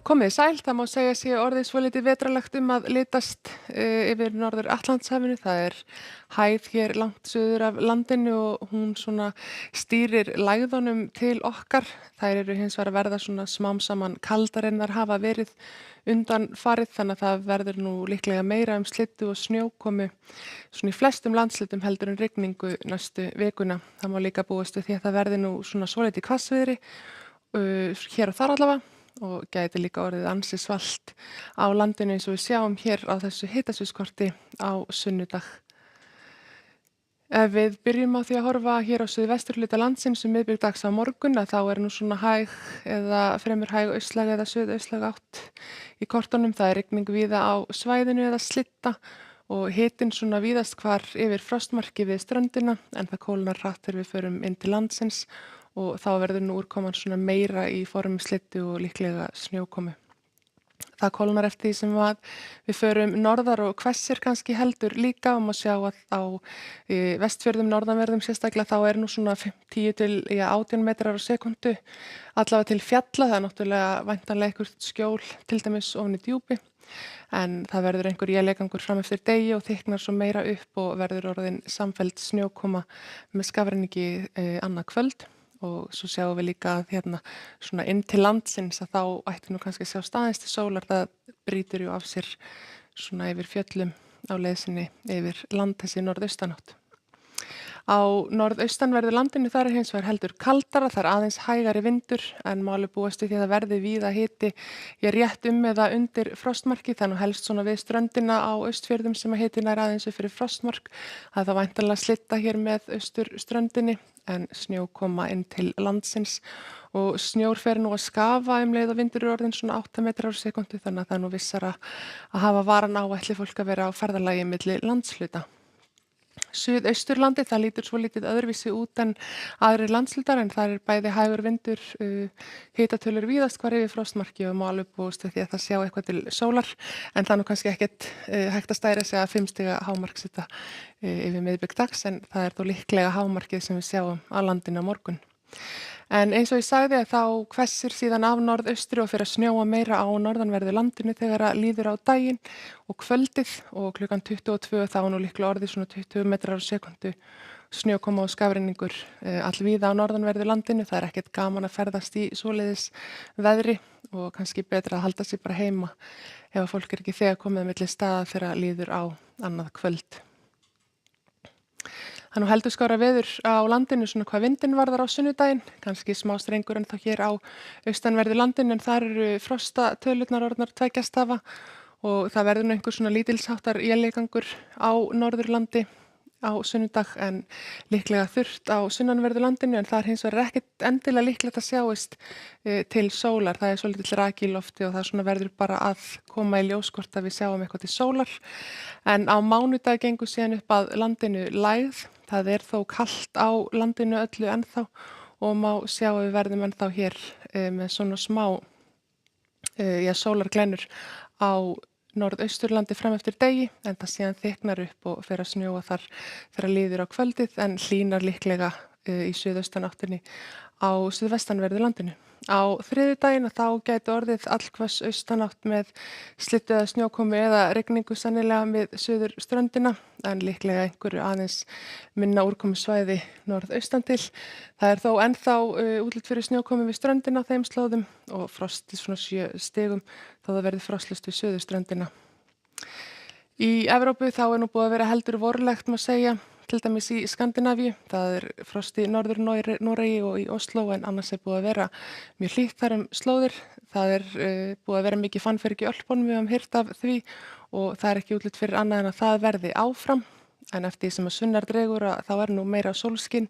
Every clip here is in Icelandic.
Komið sæl, það má segja sé orðið svolítið vetralegt að litast yfir norður Atlantshafinu. Það hæð hér langt suður af landinu og hún svona stýrir lægðunum til okkar. Þær eru hins vegar að verða svona smám saman kaldar en þær hafa verið undanfarið, þannig að það verður nú líklega meira slyddu og snjókomu svona í flestum landslutum heldur en rigningu næstu vikuna. Það má líka búast við því að það verði nú svona svolítið hvassviðri hér og þar allavega. Og gæti líka orðið ansi svalt á landinu eins og við sjáum hér á þessu hitasviðskorti á sunnudag. Ef við byrjum á því að horfa hér á suðvesturhluta landsins miðvikdags á morgun þá nú svona hæg eða fremur hæg austlæg eða suðaustlæg átt í kortunum. Það rigning víða á svæðinu eða slydda og hitinn svona víðast hvar yfir frostmarki við ströndina en það kólnar hratt þegar við förum inn til landsins. Og þá verður nú úrkoman svona meira í formi slyddu og líklega snjókomu. Það kólnar eftir því sem við förum norðar og hvessir kannski heldur líka og má sjá að á Vestfjörðum norðanverðum sérstaklega þá nú svona 10 til 18 metrar á sekundu allavega til fjalla. Það náttúrulega væntanlega eitthvað skjól til dæmis ofan í djúpi en það verður einhver éljagangur fram eftir degi og þykknar svo meira upp og verður orðin samfelld snjókoma með skafrenningi annað kvöld. Og svo sjáum við líka að hérna svona inn til landsins að þá ætti nú kannski að sjá staðins til sólar. Það brýtur jú af sér svona yfir fjöllum á leiðsinni yfir land þessi norðaustanátt. Á norðaustanverðu landinu þar hins vegar heldur kaldara, það aðeins hægari vindur en má alveg búast við því að það verði víða hiti rétt eða undir frostmarki. Það nú helst svona við ströndina á Austfjörðum sem að hiti nær aðeins upp fyrir frostmark. Það er þá væntanlega slydda hér með austurströndinni en snjó koma inn til landsins og snjór fer nú að skafa leið og vindur orðin svona 8 metrar á sekundu þannig að það nú vissara að hafa varan á ætli fólk að vera á ferðalagi milli landshluta. Suðausturlandi, það lítur svo lítið öðruvísi út en aðrir landshlutar en það bæði hægur vindur, hitatölur víðast hvar yfir frostmarki og má alveg búast við því að það sjá eitthvað til sólar en það nú kannski ekkert hægt að stæra sig að 5 stiga hámarksita yfir miðbik dags en það þó líklega hámarkið sem við sjáum á landinu á morgun. En eins og ég sagði að þá hvessir síðan af norðaustri og fer að snjóa meira á norðanverðu landinu þegar að líður á daginn og kvöldið og klukkan 22 þá nú líklega orðið svona 20 metrar á sekundu snjókoma og skafrenningur allvíða á norðanverðu landinu. Það ekkert gaman að ferðast í svoleiðis veðri og kannski betra að halda sig bara heima ef að fólk ekki þegar komið milli staða þegar líður á annað kvöld. Það nú heldur skárra veður á landinu svona hvað vindinn varðar á sunnudaginn, kannski smá strengur en þá hér á austanverðu landinu en þar eru frostatölurnar orðnar 2 stafa og það verður nú einhver svona lítilsháttar éljagangur á Norðurlandi á sunnudag en líklega þurrt á sunnanverðu landinu en það hins vegar ekkert endilega líklegt að sjáist til sólar. Það svolítið raki í lofti og það svona verður bara að koma í ljós hvort að við sjáum eitthvað til sólar. En á mánudag gengur síðan upp að landinu lægð. Það þó kalt á landinu öllu ennþá og má sjá að við verðum ennþá hér með svona smá sólarglennur á norðausturlandi fram eftir degi en það síðan þykknar upp og fer að snjóa þar þegar líður á kvöldið en hlýnar líklega í suðaustanáttinni á suðvestanverðu landinu. Á þriðjudaginn þá gæti orðið allhvass austanátt með slyddu eða snjókomu eða rigningu sennilega við suðurströndina en líklega einhverju aðeins minna úrkomusvæði norðaustan til. Það þó ennþá útlit fyrir snjókomu við ströndina á þeim slóðum og frosti svona 7 stigum þó það verði frostlust við suðurströndina. Í Evrópu þá nú búið að vera heldur vorlegt má segja. Til dæmis í Skandinavíu, það frost í norður Noregi og í Oslo en annars búið að vera mjög hlýtt þar slóðir. Það búið að vera mikið fannfergi í Ölpunum, við höfum heyrt af því og það ekki útlit fyrir annað en að það verði áfram. En eftir því sem að sunnar dregur þá nú meira sólskinn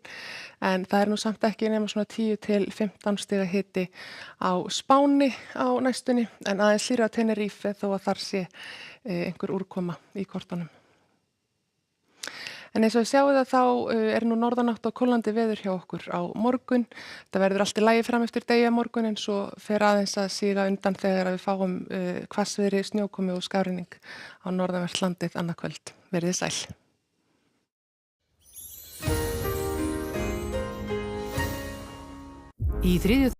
en það nú samt ekki nema svona 10 til 15 stiga hiti á Spáni á næstunni en aðeins hlýrra á Tenerife þó að þar sé einhver úrkoma í kortunum. En eins og við sjáum það þá nú norðanátt og kólnandi veður hjá okkur á morgun. Það verður allt í lagi fram eftir degi á morgun en svo fer aðeins að síga undan þegar við fáum hvassviðri, snjókomu og skafrenning á norðanvert landið annað kvöld. Verið sæl. Í þriðju